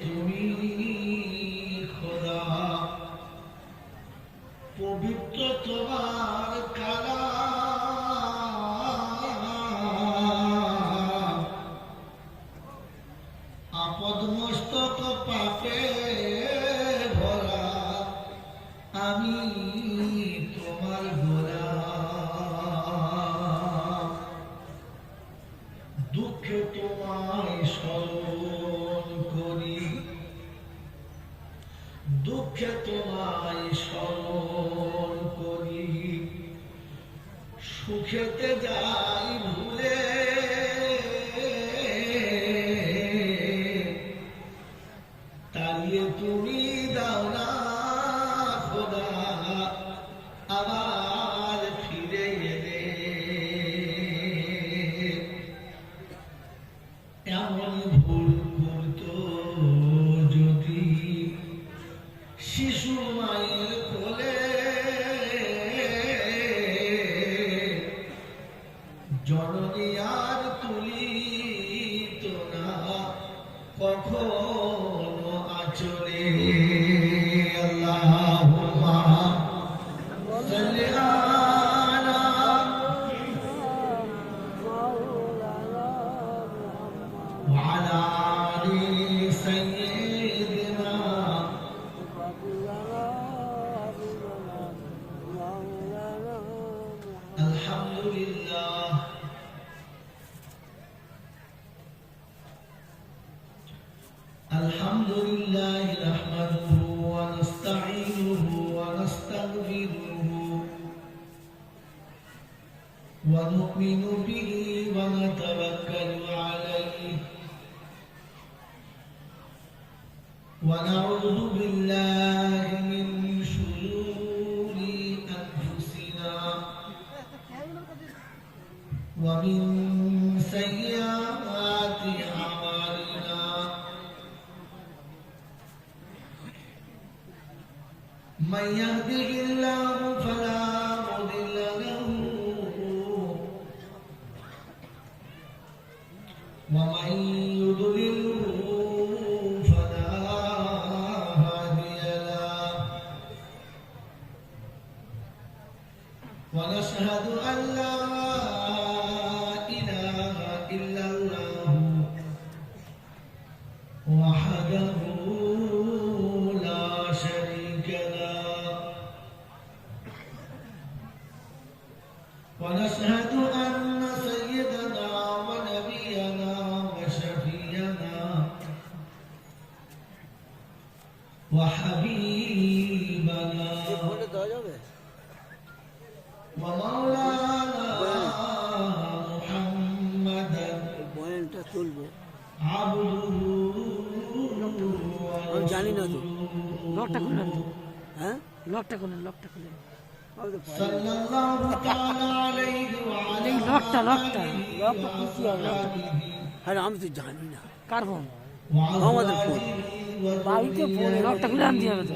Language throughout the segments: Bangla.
তুমি খোদা, পবিত্র তোমার কালাম, আপদ মস্তক পাপে ভরা, আমি তোমার গোলাম। দুঃখে তোমায় স্মরণ করি, দুঃখে তোমায় স্মরণ করি, সুখেতে যাই ভুলে, তাড়িয়ে তুমি দাও না খোদা, আবার ফিরে এলে। এমন ভুল করতো যদি শিশু মায়ের কোলে, জননী আর তুলিত না কখনো আঁচলে। আল্লাহুম্মা সাল্লি আলা ওয়া আলা আলি সাইয়্যিদিনা। আলহামদুলিল্লাহ, আলহামদুলিল্লাহ নাহমাদুহু ওয়া নাস্তাঈনুহু ওয়া নাস্তাগফিরুহু ওয়া নু'মিনু বিহি ওয়া নাতাওয়াক্কালু আলাইহি ওয়া নাউযু বিল্লাহি মিন শুরুরি আনফুসিনা ওয়া মিন সাইয়্যাতি আ'মালিনা। من يهده الله فلا مضل له ومن يضلله فلا هادي له ونشهد أن لا إله إلا الله وحده لا شريك له ونشهد أن سيدنا ونبينا وشفيعنا وحبيبنا ومولانا محمدا عبده ورسوله সাল্লাল্লাহু তাআলা আলাইহি ওয়া আলা আরে আমি তো জানি না কার ফোন? আমাদের ফোন বাড়িতে ফোন লকটা খুলে আনতে হবে তো।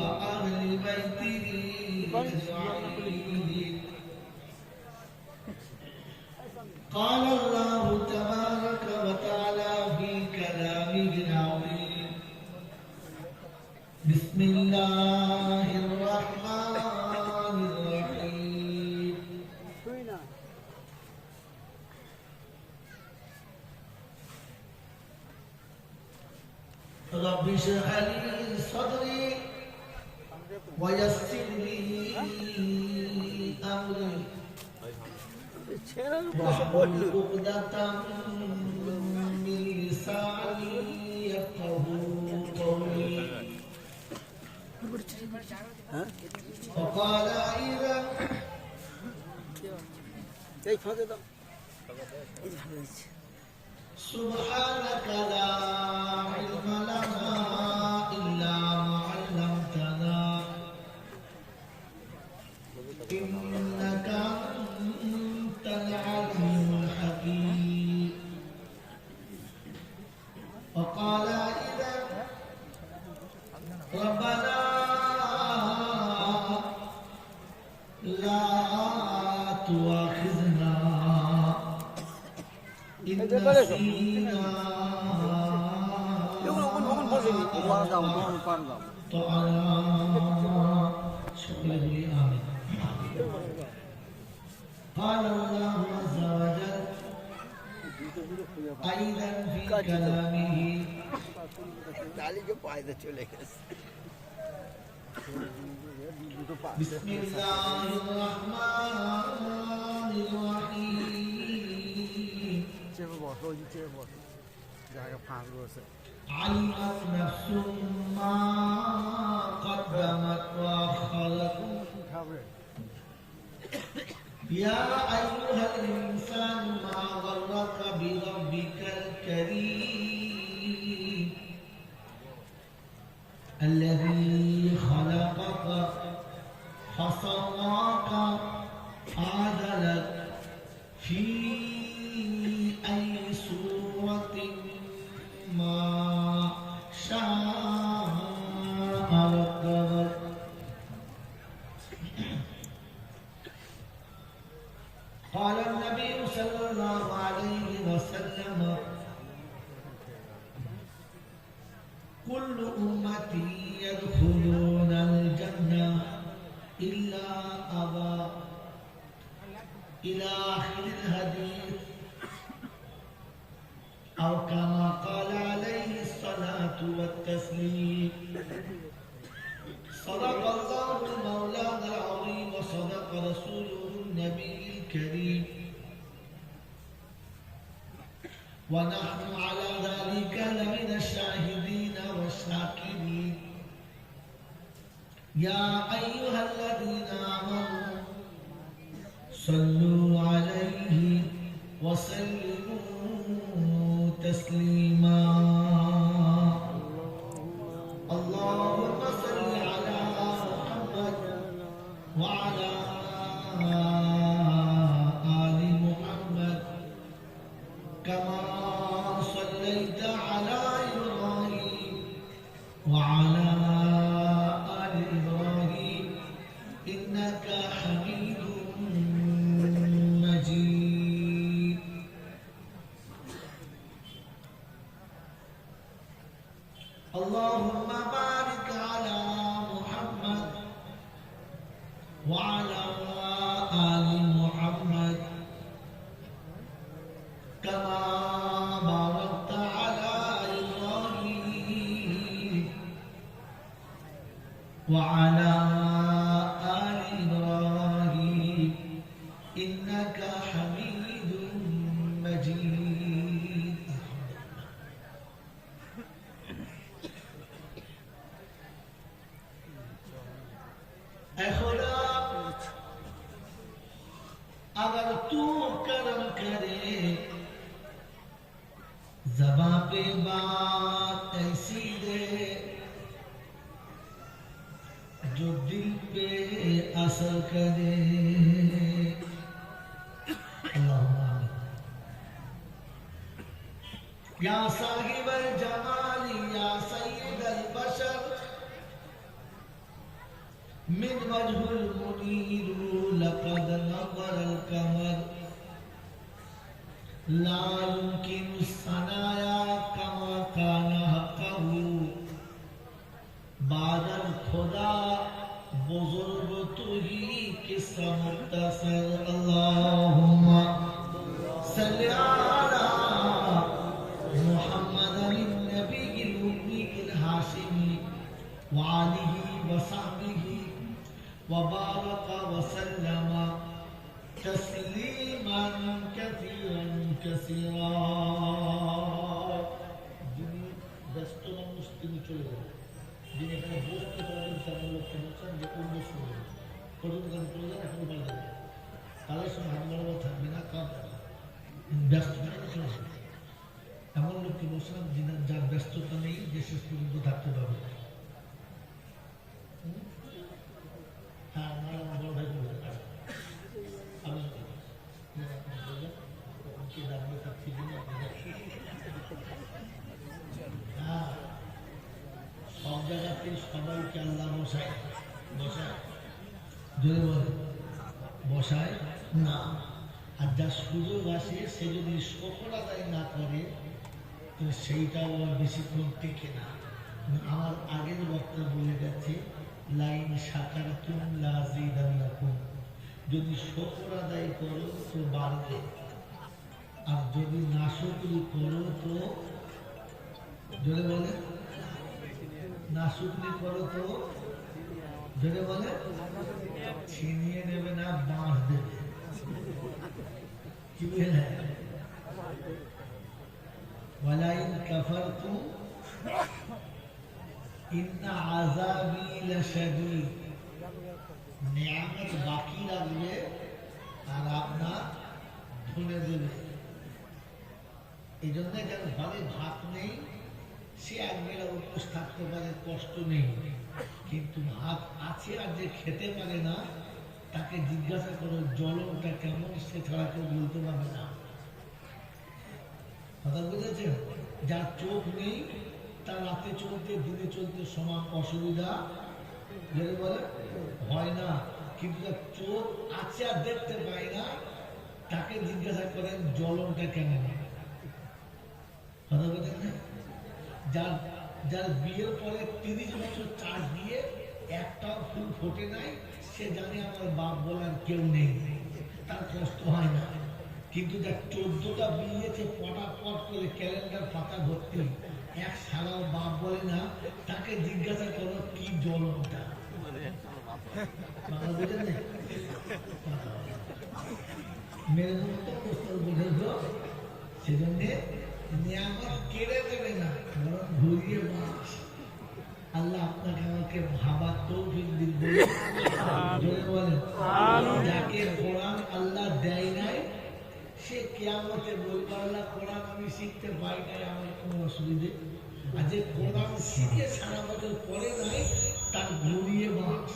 قال الله تبارك وتعالى في كلامه العظيم بسم الله الرحمن الرحيم رب اشرح لي صدري ويسر لي أمري واحلل عقدة من لساني يفقهوا قولي وقال أيضا سبحانك لا علم لنا إلا ما علمتنا إنك أنت العليم الحكيم وقال أيضا ربنا لا تؤاخذنا إن نسينا ওখানে বসেনি পার দাও পার দাও قال الله عز وجل أيضا في كلامه ডালিকে পায়দা চলে গেছে بسم الله الرحمن الرحيم চেপে বসো ওই চেপে বসো জায়গা ফাঁক রয়েছে علمت نفس ما قدمت وأخرت খাবে يا أيها الإنسان ما غرك بربك الكريم الذي خلقك فسواك عدلك في أي صورة ما شاء ركبك قال النبي صلى الله عليه وسلم كل أمتي يدخلون الجنة إلا أبا إلى آخر الحديث أو كما قال عليه الصلاة والتسليم صدق الله مولانا العظيم وصدق رسوله النبي الكريم ونحن على ذلك لمن الشاهدين والشاكرين يا أيها الذين آمنوا صلوا عليه وسلموا تسليما اللهم صل على محمد وعلى آل محمد كما صليت على إبراهيم وعلى آل إبراهيم إنك حميد مجيد اللهم بارك على محمد وعلى آل محمد كما باركت على إبراهيم وعلى آل إبراهيم إنك حميد مجيد खुदा अगर तू करम करे ज़बां पे बात ऐसी दे जो दिल पे असर करे अल्लाहुम्मा आमीन या साहिबल जमाली या सय्यदल बशर من وجه المنير لقد نظر القمر لا يمكن الثنايا كما كان حقه بعد الخدا بزرگ تو ہی قصہ مختصر اللهم صل على محمد النبي الأمي الهاشمي وآله وصحبه وبارك وسلم تسليما كثيرا كثيرا যিনি ব্যস্ত মানুষ তিনি চলে যান যিনি এখানে বসতে পারেন তেমন লোককে বলছেন যে অন্য শুনে পর্যন্ত গান চলে যান এখনো পারে যাবে তাদের সঙ্গে হাত বাড়াবার থাকবে না কার ব্যস্ত চলে যাবে এমন লোককে বলছিলাম যার ব্যস্ততা নেই যে শেষ পর্যন্ত থাকতে পারবে হ্যাঁ আমার বড় ভাই বলবেন আমি কি দাঁড়িয়ে থাকছি হ্যাঁ সব জায়গাতে সবাইকে আল্লাহ বসায় বসায় জোরে বলে বসায় না আর যার সুযোগ আসে সে যদি শকর আদায় না করে তো সেইটাও আর বেশিক্ষণ টেকে না। আমার আগের বক্তা বলে গেছে লাইন শাকারতুম লাযিদান্নাকুম, যদি শুকর আদায় করো তো বাড়বে, আর যদি নাশুকরি করো তো জোরে বলে নাশুকরি করো তো জোরে বলে ছিনিয়ে নেবে না, বাঁশ দেবে। কি বুঝলেন? ওয়ালাইন কাফারতুম ইন্না আযাবি লাশাদীদ, নিয়ামত বাকি রাখবে আর আপনার ধরে দেবে। এই জন্য যার ঘরে ভাত নেই সে একবেলা উপোস থাকতে পারে, কষ্ট নেই, কিন্তু ভাত আছে আর যে খেতে পারে না তাকে জিজ্ঞাসা করো জ্বলনটা কেমন, সে ছাড়া কেউ বলতে পারবে না। কথা বুঝেছেন? যার চোখ নেই তার রাতে চলতে দিনে চলতে সমান অসুবিধা যেটা বলে হয় না, কিন্তু যার চোখ আছে আর দেখতে পায় না তাকে জিজ্ঞাসা করেন জ্বলনটা কেমন। কথা বলেন না? যার বিয়ের পরে 30 বছর চাষ দিয়ে একটাও ফুল ফোটে নাই, সে জানে আমার বাপ বলার কেউ নেই, তার কষ্ট হয় না। কিন্তু যার 14টা বিয়েছে পটাপট করে ক্যালেন্ডার পাতা ভর্তি, এক সারাও বাপ বলে না, তাকে জিজ্ঞাসা করো কি জ্বলনটা। বাংলা বুঝেন না? মেরে মতো প্রশ্ন বুঝেছ, সেজন্যে নিয়ামত কেড়ে দেবে না, বরং ঘুরিয়ে বাস। আল্লাহ আপনাকে আমাকে ভাবার তৌফিক দিন, জোরে বলেন। যাকে কোরআন আল্লাহ দেয় নাই সে কিয়ামতে বলবে আল্লাহ কোরআন আমি শিখতে পাই নাই, আমার কোনো অসুবিধে। আর যে কোরআন শিখে সারা বছর পড়ে নাই তার ঘুরিয়ে বাস।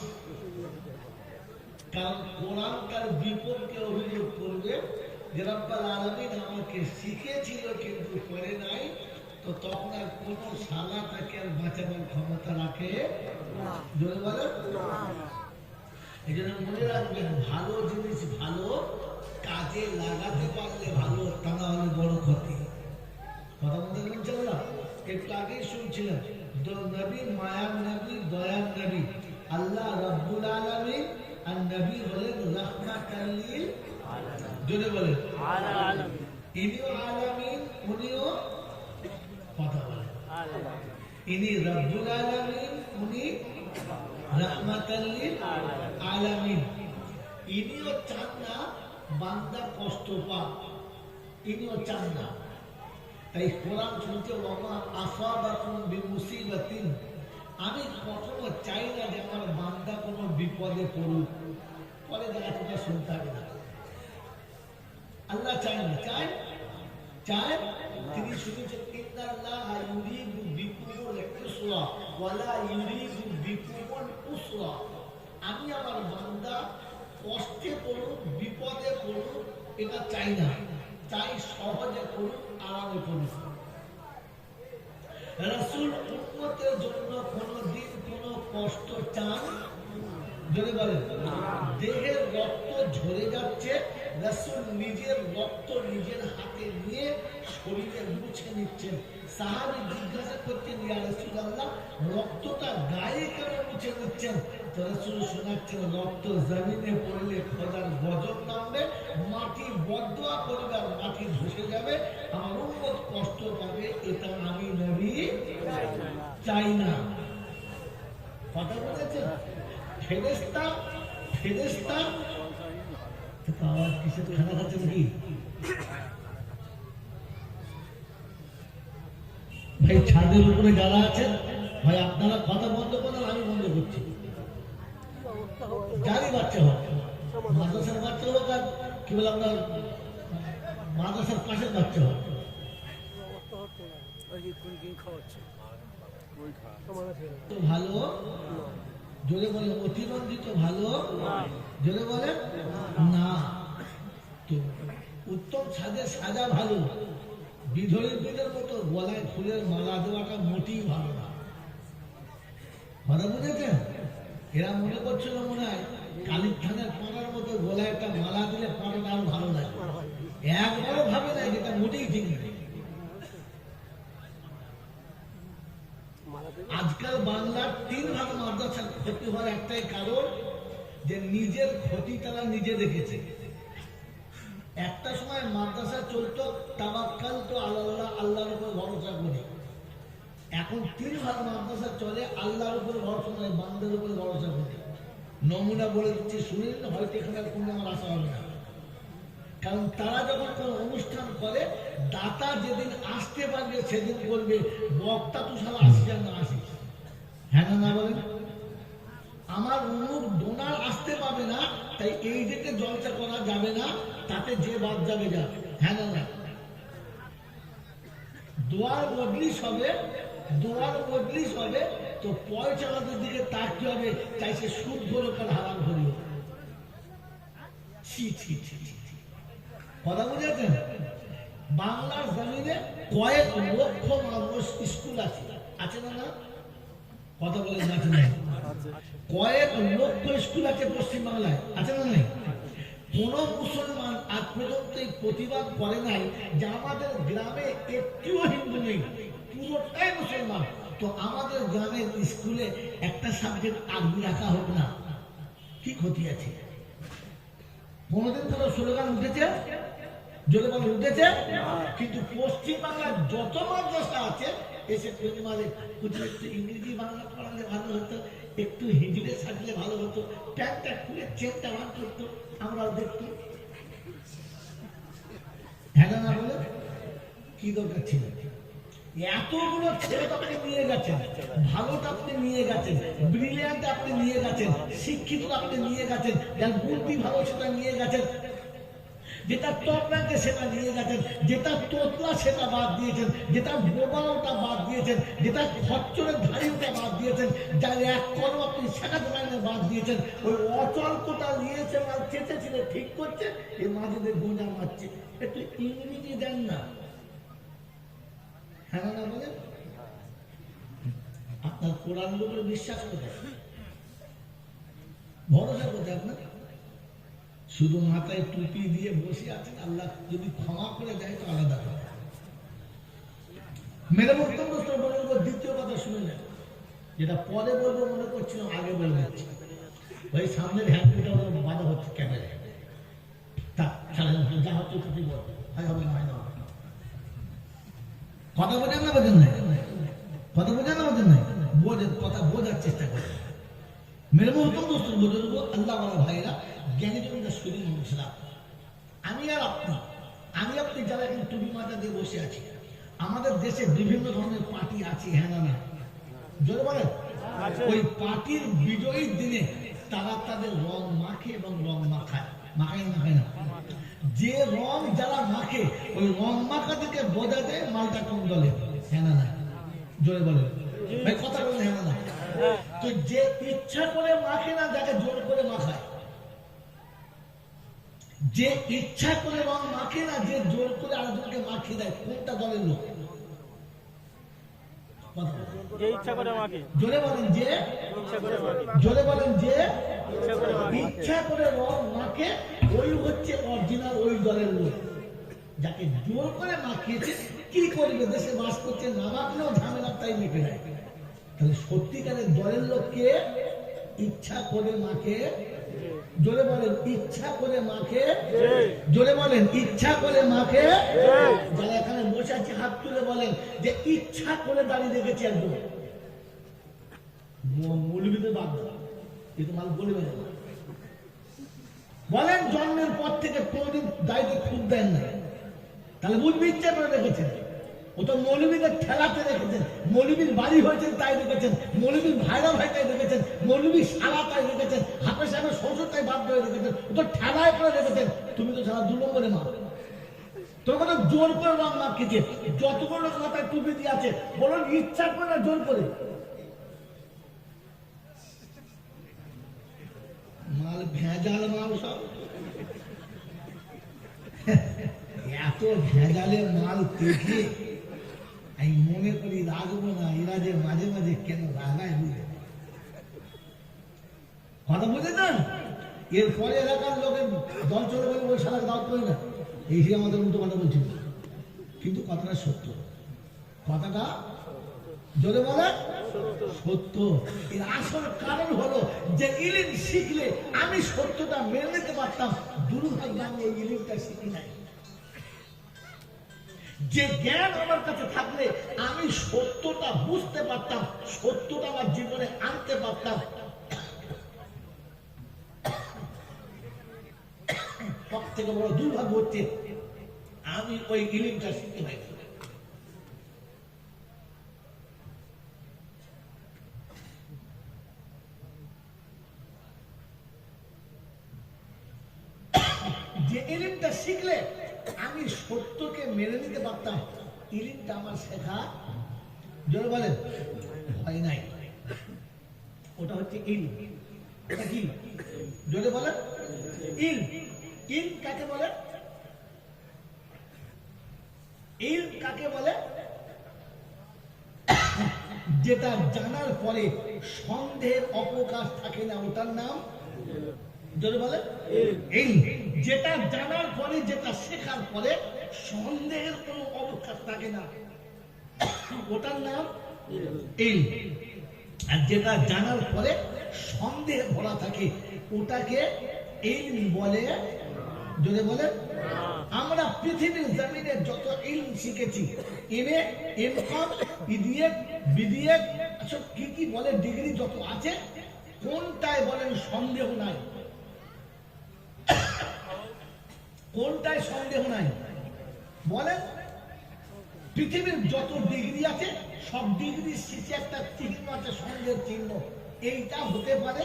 কারণ কোরআন তার বিপদকে অভিযোগ করবে যে রব্বুল আলামিন আমাকে শিখেছিল কিন্তু করে নাই, তো তখন আর কোন সালা তাকে আর বাঁচাবার ক্ষমতা রাখে না। জোরে বলেন। এই জন্য মনে রাখবেন, ভালো জিনিস ভালো কাজে লাগাতে পারলে ভালো, তা না হলে বড় ক্ষতি। কথা বলতে চললাম, একটু আগেই শুনছিলাম নবী মায়ার নবী, দয়ার নবী আল্লাহ রব্বুল আলামিন, আর নবী হলেন রাহমাতাল লিল আলামিন। জোরে বলেন আলামিন। ইনিও আলামিন, উনিও কথা বলেন ইনি রব্বুল আলামিন, উনি রাহমাতাল লিল আলামিন। ইনিও চান না বান্দা কষ্ট পাক, ইনিও চান না। তাই কোরআন শুনতে ওমা আসাবাকুম বিমুসিবাতিন, আমি কখনো চাই না যে আমার বান্দা কোনো বিপদে পড়ুক। পরে এতটা শুনতে হবে না, আল্লাহ চায় না, চায় চায় তিনি শুনেছেন ইন্নাল্লাহা ইউরিদু বিকুমুল ইসরা ওয়ালা ইউরিদু বিকুমুল উসরা, আমি আমার বান্দা কষ্টে পড়ুক, বিপদে পড়ুক এটা চাই না, চাই সহজে পড়ুক, আরামে পড়ুক। রাসূল উম্মতের জন্য কোনদিন কোনো কষ্ট চান? যদি বলেন দেহের রক্ত ঝরে যাচ্ছে, রাসূল নিজের রক্ত নিজের হাতে নিয়ে শরীরে মুছে নিচ্ছেন। সাহাবী জিজ্ঞাসা করতেন ইয়া রাসূলুল্লাহ, রক্তটা গায়ে কেন মুছে নিচ্ছেন? তো রাসূল শোনাচ্ছেন রক্ত জমিনে পড়লে খোদার গজব নামবে, মাটি বদদুয়া করবে আর মাটি ধসে যাবে, আমার উম্মত কষ্ট পাবে, এটা আমি নবী চাই না। কথা বলেছেন? ফেরেশতা ফেরেশতা আওয়াজ কিসের খানা খাচ্ছে নাকি? ভাই ছাদের উপরে যারা আছেন ভাই আপনারা কথা বন্ধ করেন, আমি বন্ধ করছি। যারই বাচ্চা হোক, মাদ্রাসার বাচ্চা হোক আর কি বলে আপনার মাদ্রাসার পাশের বাচ্চা হোক, তো ভালো জোরে বলে অতিরঞ্জিত ভালো, জোরে বলে না। তো উত্তম ছাদে সাজা ভালো, বিধর্মীদের মতো গলায় ফুলের মালা দেওয়াটা মোটেই ভালো না। কথা বুঝেছেন? এরা মনে করছিল মনে হয় কালীর থানের পাড়ার মতো গলায় একটা মালা দিলে পাড়াটা আরো ভালো লাগে, একবারও ভাবে না যেটা মোটেই ঠিক নেই। একটাই কারণ যে নিজের ক্ষতি তারা নিজে দেখেছে। একটা সময় মাদ্রাসা চলতো তাওয়াক্কাল তো আল্লাহ, আল্লাহর উপর ভরসা করে। এখন 3 ভাগ মাদ্রাসা চলে আল্লাহর উপর ভরসা নয়, বান্দার উপর ভরসা করে। নমুনা বলে দিচ্ছি শুনেন, হয়তো এখানে কোনো আমার আশা হবে না। কারণ তারা যখন কোনো অনুষ্ঠান করে, দাতা যেদিন আসতে পারবে সেদিন বলবে বক্তা তো সারা আসিস আর না আসিস। হ্যাঁ না বলেন? আমার অমুক ডোনার আসতে পাবে না, তাই এই ডেটে জলসা করা যাবে না, তাতে যে বাদ যাবে যাবে। হ্যাঁ না? দোয়ার মজলিস হবে, দোয়ার মজলিস হবে, তো পয়সাদের দিকে তাকতে হবে, চাই সে সুদ ধরো কার হারাম ধরিও। ছি ছি ছি ছি। কথা বুঝেছেন? বাংলার জমিনে কয়েক লক্ষ মানুষ স্কুল আছে, আছে না? কথা বলে আছে না? কয়েক লক্ষ স্কুল আছে পশ্চিম বাংলায়, আছে না? নাই? কোন মুসলমান আজ পর্যন্ত এই প্রতিবাদ করে নাই যে আমাদের গ্রামে একটিও হিন্দু নেই, পুরোটাই মুসলমান, তো আমাদের গ্রামের স্কুলে একটা সাবজেক্ট আগে রাখা হোক না, কি ক্ষতি আছে? কোনদিন কোন স্লোগান উঠেছে? জোরে বলে উঠেছে? কিন্তু পশ্চিম বাংলার যত মাদ্রাসা আছে এসে প্রতিবাদে একটু ইংরেজি বাংলা পড়ালে ভালো হতো, একটু হিন্দিতে সাজলে ভালো হতো, প্যান্টটা খুলে চেনটা বার করতো, আমরাও দেখতো। হ্যাঁ না বলে কি দরকার ছিল? এতগুলো ছেলে আপনি নিয়ে গেছেন, ভালোটা আপনি নিয়ে গেছেন, ব্রিলিয়ান্ট আপনি নিয়ে গেছেন, শিক্ষিত আপনি নিয়ে গেছেন, যার বুদ্ধি ভালো সেটা নিয়ে গেছেন, যেটা টপ র্যাঙ্কে সেটা নিয়ে গেছেন, যেটা তোতলা সেটা বাদ দিয়েছেন, যেটা বোবাওটা বাদ দিয়েছেন, যেটা খচ্চরের ধাড়িটা বাদ দিয়েছেন, যার এক কলম আপনি শেখাতে পারেন বাদ দিয়েছেন, ওই অচলকটা নিয়েছে মাল চেঁচেছিল ঠিক করছে, এই মাঝেদের গোঁজা মারছে। একটু ইংরেজি দেন না। হ্যাঁ না বলেন? আপনার কোরআন লোকের বিশ্বাস কোথায়, ভরসা কোথায় আপনার? শুধু মাথায় টুপি দিয়ে বসে আছেন, আল্লাহ যদি ক্ষমা করে দেয় তো আলাদা কথা। মেরে বক্তব্য বলবো, দ্বিতীয় কথা শুনে নেন, যেটা পরে বলবো মনে করছিলাম আগে বলে দিচ্ছি। ওই সামনের হ্যান্ডটা বাধা হচ্ছে ক্যামেরায়, তা যা হচ্ছে টুপি বলবো, হবে না কথা বোঝেন না, বোঝেন নাই? কথা বোঝেন না, বোঝেন নাই? বোঝেন, কথা বোঝার চেষ্টা করেন। মেরে বলতাম দোস্ত বুজুর্গ আল্লাহ ভাইরা, জ্ঞানী জমিদার শরীর মানুষরা, আমি আর আপনি যারা এখন টুপি মাথা দিয়ে বসে আছি, আমাদের দেশে বিভিন্ন ধরনের পার্টি আছে, হ্যাঁ না? জোরে বলেন। ওই পার্টির বিজয়ীর দিনে তারা তাদের রং মাখে এবং রং মাখায় না? যে রং যারা মাখে, ওই রং মাখা থেকে বোঝা যায় মালটা কোন দলে, হ্যাঁ না? জোরে বলেন ভাই, কথা বলেন হ্যাঁ না? তো যে ইচ্ছা করে মাখে না, যাকে জোর করে মাখায়, যে ইচ্ছা করে রং মাখে না, যে জোর করে আরেকজনকে মাখিয়ে দেয়, কোনটা দলের লোক? জোরে বলেন যে, জোরে বলেন যে ইচ্ছা করে রং মাখে, ওই হচ্ছে অরিজিনাল ওই দলের লোক। যাকে জোর করে মাখিয়েছে, কি করবে? দেশে বাস করছে, না মাখলেও ঝামেলা, তাই মেখে দেয়। তাহলে সত্যিকারের দলের লোককে ইচ্ছা করে মাখে, জোরে বলেন ইচ্ছা করে মাখে, জোরে বলেন ইচ্ছা করে মাখে। যারা এখানে বসে আছে হাত তুলে বলেন যে ইচ্ছা করে দাঁড়িয়ে রেখেছে একদম। মৌলবীদের বাদ দাও, কিন্তু মাল বলবে না। বলেন জন্মের পর থেকে কোনদিন দায়িত্ব খুব দেন না, তাহলে বুঝবি ইচ্ছা করে রেখেছেন। ও তো মৌলবীদের ঠেলাতে রেখেছেন, মৌলবীর বাড়ি হয়েছেন তাই রেখেছেন, মৌলবীর ভাইরা ভাই তাই রেখেছেন, মৌলবীর সারা তাই রেখেছেন, হাফেজ সাহেবের শ্বশুর তাই বাধ্য হয়ে রেখেছেন। ও তো ঠেলায় করে রেখেছেন। তুমি তো সারা 2 নম্বরে মা, তোর কথা জোর করে রং মাখিয়েছে। যতগুলো লোক মাথায় টুপি দিয়ে আছে, বলুন ইচ্ছা করে না জোর করে? মাল ভেজাল মাল সব, এত ভেজালের মাল দেখে আমি মনে করি রাখবো না, এরা যে মাঝে মাঝে কেন রাগায় বুঝে কথা বুঝেছেন? এরপরে এলাকার লোকের দল চলে বলে ওই সালাকে দাওয়াত করি না, এই সে আমাদের উল্টো কথা বলছিল, কিন্তু কথাটা সত্য। কথাটা জোরে বলে সত্য। এর আসল কারণ হলো যে ইলিম শিখলে আমি সত্যটা মেনে নিতে পারতাম, দুর্ভাগ্য আমি এই ইলিমটা শিখি নাই। যে জ্ঞান আমার কাছে থাকলে আমি সত্যটা বুঝতে পারতাম, সত্যটা আমার জীবনে আনতে পারতাম। সব থেকে বড় দুর্ভাগ্য হচ্ছে আমি ওই ইলিমটা শিখতে পারি। যে ইলিমটা শিখলে আমি সত্যকে মেনে নিতে পারতাম, ইলিমটা আমার শেখা জোরে বলেন হয় নাই। ওটা হচ্ছে ইলম। এটা কি জোরে বলেন? ইলম। ইলম কাকে বলে? ইলম কাকে বলে? যেটা জানার পরে সন্দেহের অবকাশ থাকে না, ওটার নাম জোরে বলে ইলম। যেটা জানার পরে, যেটা শেখার পরে সন্দেহের কোনো অবকাশ থাকে না, ওটার নাম ইলম। আর যেটা জানার পরে সন্দেহ ভরা থাকে ওটাকে ইলম বলে। জোরে বলে আমরা পৃথিবীর জমিনে যত ইলম শিখেছি, এমএ, এমকম, বিবিএ, বিবিএ, সব কি কি বলে ডিগ্রি যত আছে, কোনটায় বলেন সন্দেহ নাই? কোনটায় সন্দেহ নাই বলেন? পৃথিবীর যত ডিগ্রি আছে সব ডিগ্রির শেষে একটা চিহ্ন আছে, সন্দেহের চিহ্ন। এইটা হতে পারে,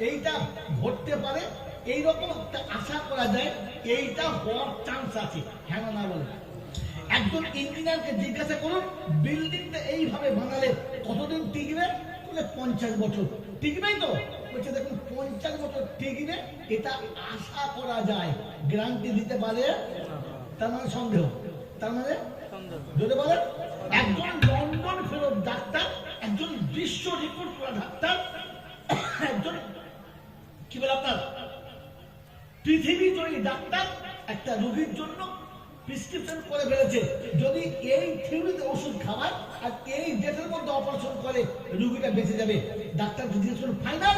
এইটা ঘটতে পারে, এইরকম একটা আশা করা যায়, এইটা হওয়ার চান্স আছে। হ্যাঁ না বলে? একজন ইঞ্জিনিয়ারকে জিজ্ঞাসা করুন বিল্ডিংটা এইভাবে বানালে কতদিন টিকবে? বলে 50 বছর। টিকবেই তো? বলছে দেখুন 50 বছর টিকবে, এটা আশা করা যায়, গ্যারান্টি দিতে পারে। তার মানে সন্দেহ। তার মানে যদি বলেন একজন লন্ডন ফেরত ডাক্তার, একজন বিশ্ব রেকর্ড করা ডাক্তার, একজন কি বলে আপনার পৃথিবী জয়ী ডাক্তার একটা রোগীর জন্য প্রেসক্রিপশন করে ফেলেছে, যদি এই থিওরিতে ওষুধ খাওয়ায় আর এই ডেটের মধ্যে অপারেশন করে রোগীটা বেঁচে যাবে। ডাক্তার জিজ্ঞেস করুন ফাইনাল?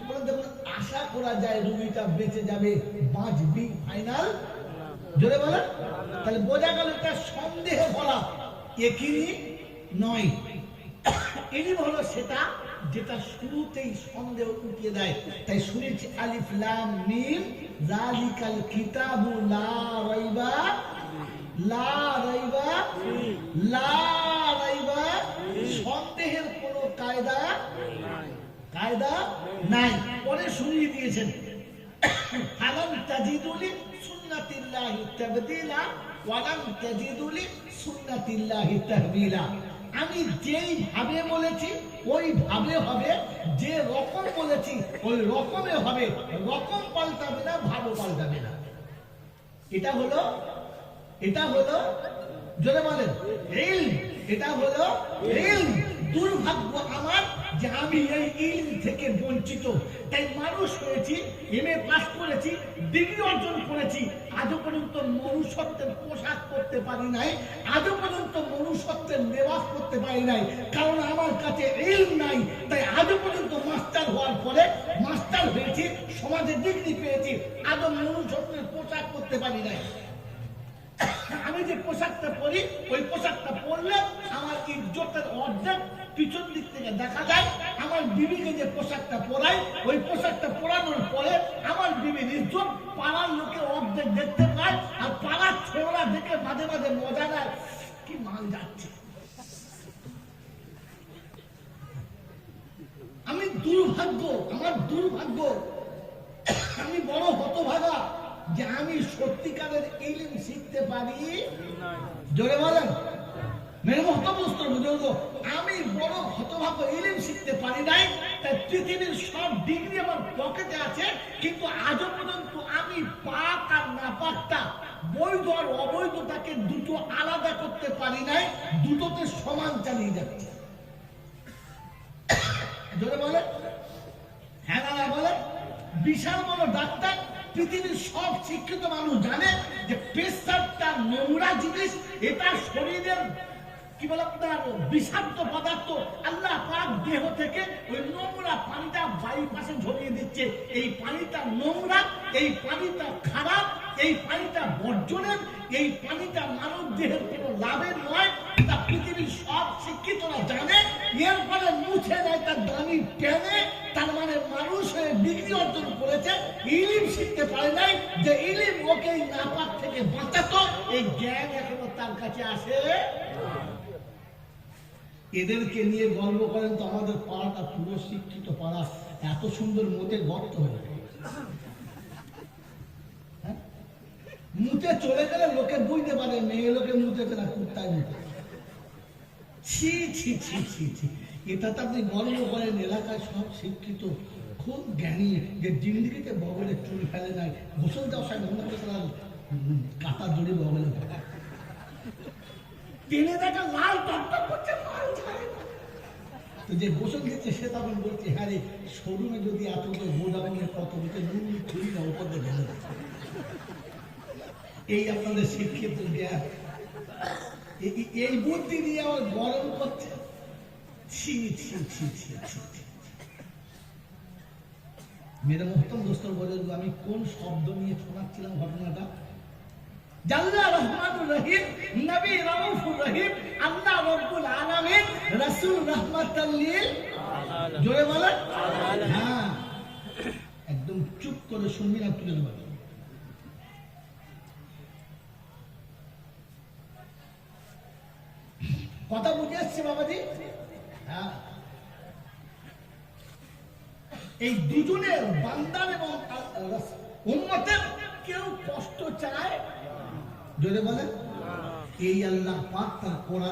বলেন দেখুন আশা করা যায় রোগীটা বেঁচে যাবে, বাঁচবি, ফাইনাল জোরে বলেন। তাহলে বোঝা গেল এটা সন্দেহ বলা একই নয়। ইলম হলো সেটা যেটা শুরুতেই সন্দেহ উঠিয়ে দেয়। তাই শুনেছি আলিফ লাম মিম যালিকাল কিতাবু লা রাইবা, লা রাইবা, লা রাইবা, সন্দেহের কোনো কায়দা নাই। পরে শুনিয়ে দিয়েছেন আলাম তাজিদুলি সুন্নাতিল্লাহি তাবদীলা ওয়া লাম তাজিদুলি সুন্নাতিল্লাহি তাহবিলা। আমি যেই ভাবে বলেছি ওই ভাবে হবে, যে রকম বলেছি ওই রকমে হবে, রকম পাল্টাবে না, ভাবও পাল্টাবে না। এটা হলো জোরে বলেন ইলম। এটা হলো ইলম। দুর্ভাগ্য আমার যে আমি এই ইলম থেকে বঞ্চিত। তাই মানুষ হয়েছি, এমএ পাস করেছি, ডিগ্রি অর্জন করেছি, আজও পর্যন্ত মনুষ্যত্বের পোশাক করতে পারি নাই, আজও পর্যন্ত মনুষ্যত্বের লেবাস করতে পারি নাই, কারণ আমার কাছে ইলম নাই। তাই আজও পর্যন্ত মাস্টার হওয়ার পরে মাস্টার হয়েছি, সমাজে ডিগ্রি পেয়েছি, আজও মনুষ্যত্বের পোশাক করতে পারি নাই। আমি যে পোশাকটা পরি ওই পোশাকটা পরলে আমার ইজ্জতের অর্ধেক পিছন দিক থেকে দেখা যায়। আমার বিবিকে যে পোশাকটা পরাই ওই পোশাকটা পরানোর পরে আমার বিবির ইজ্জত পাড়ার লোকে অর্ধেক দেখতে পায়, আর পাড়ার ছোড়া দেখে মাঝে মাঝে মজা নেয়, কি মাল যাচ্ছে। আমি দুর্ভাগ্য, আমার দুর্ভাগ্য, আমি বড় হতভাগা যে আমি সত্যিকারের ইলম শিখতে পারি। জোরে বলেন মেরে মহতবুস্ত বুজুর্গ, আমি বড় হতভাগ্য, ইলম শিখতে পারি নাই। তাই পৃথিবীর সব ডিগ্রি আমার পকেটে আছে, কিন্তু আজও পর্যন্ত আমি পাক আর নাপাকটা, বৈধ আর অবৈধটাকে দুটো আলাদা করতে পারি নাই, দুটোতে সমান চালিয়ে যাচ্ছে। জোরে বলে হ্যাঁ না বলে? বিশাল বড় ডাক্তার, পৃথিবীর সব শিক্ষিত মানুষ জানে যে পেশাবটা নোংরা জিনিস, এটা শরীরের কি বলে আপনার বিষাক্ত পদার্থ আল্লাহ পাক দেহ থেকে ওই নোংরা পানিটা বায়ু পাশে ঝরিয়ে দিচ্ছে। এই পানিটা নোংরা, এই পানিটা খারাপ, এই পানিটা বর্জনের, এই পানিটা মানব দেহের কোনো লাভের নয়। তা পৃথিবীর সব শিক্ষিতরা জানে। এর ফলে মুছে নেয়, তার দামি টেনে। তার মানে মানুষ ডিগ্রি অর্জন করেছে, ইলিম শিখতে পারে নাই, যে ইলিম ওকে এই নাপাক থেকে বাঁচাতো। এই জ্ঞান এখনো তার কাছে আসে। এদেরকে নিয়ে গর্ব করেন তো আমাদের পাড়াটা পুরো শিক্ষিত পাড়া, এত সুন্দর মতে গর্ত হয়ে যায়। হ্যাঁ? মুতে চলে গেলে লোকে বুঝতে পারে মেয়ে লোকে মুতেছে না কুত্তায় মুতে। ছি ছি ছি ছি ছি, এটা তো আপনি গর্ব করেন। এলাকায় সব শিক্ষিত, খুব জ্ঞানী, যে জিন্দিগিতে বগলে চুল ফেলে নাই। গোসল দেওয়ার সময় মনে করে কাটা জড়ি বগলে ফেলে। টেনে দেখা লাল টকটক করছে, মাল ছাড়ে না। তো যে গোসল দিচ্ছে সে তখন বলছে, হ্যাঁ রে, শোরুমে যদি এত গোডাউনের কত দিতে নুন ছুরি না উপর দিয়ে ঢেলে দেয়। এই আপনাদের শিক্ষিত জ্ঞান, এই বুদ্ধি দিয়ে আমার গরম করছে। ছি ছি ছি ছি ছি। মেরে মোহতম দোস্তর বলে, আমি কোন শব্দ নিয়ে শোনাচ্ছিলাম ঘটনাটা? জাল্লা রহমানুর রহিম, নবী রাউফুর রহিম, আল্লাহ রব্বুল আলামিন, রাসূল রাহমাতাল লিল আলামিন। জোরে বলেন। হ্যাঁ, একদম চুপ করে শুনবি না, তুলে দেব। কথা বুঝে আসছে বাবাজি? হ্যাঁ, এই দুজনের বান্দার এবং উম্মতের কেউ কষ্ট চায়? জোরে বলেন। এই আল্লাহ পাক তার কোরআন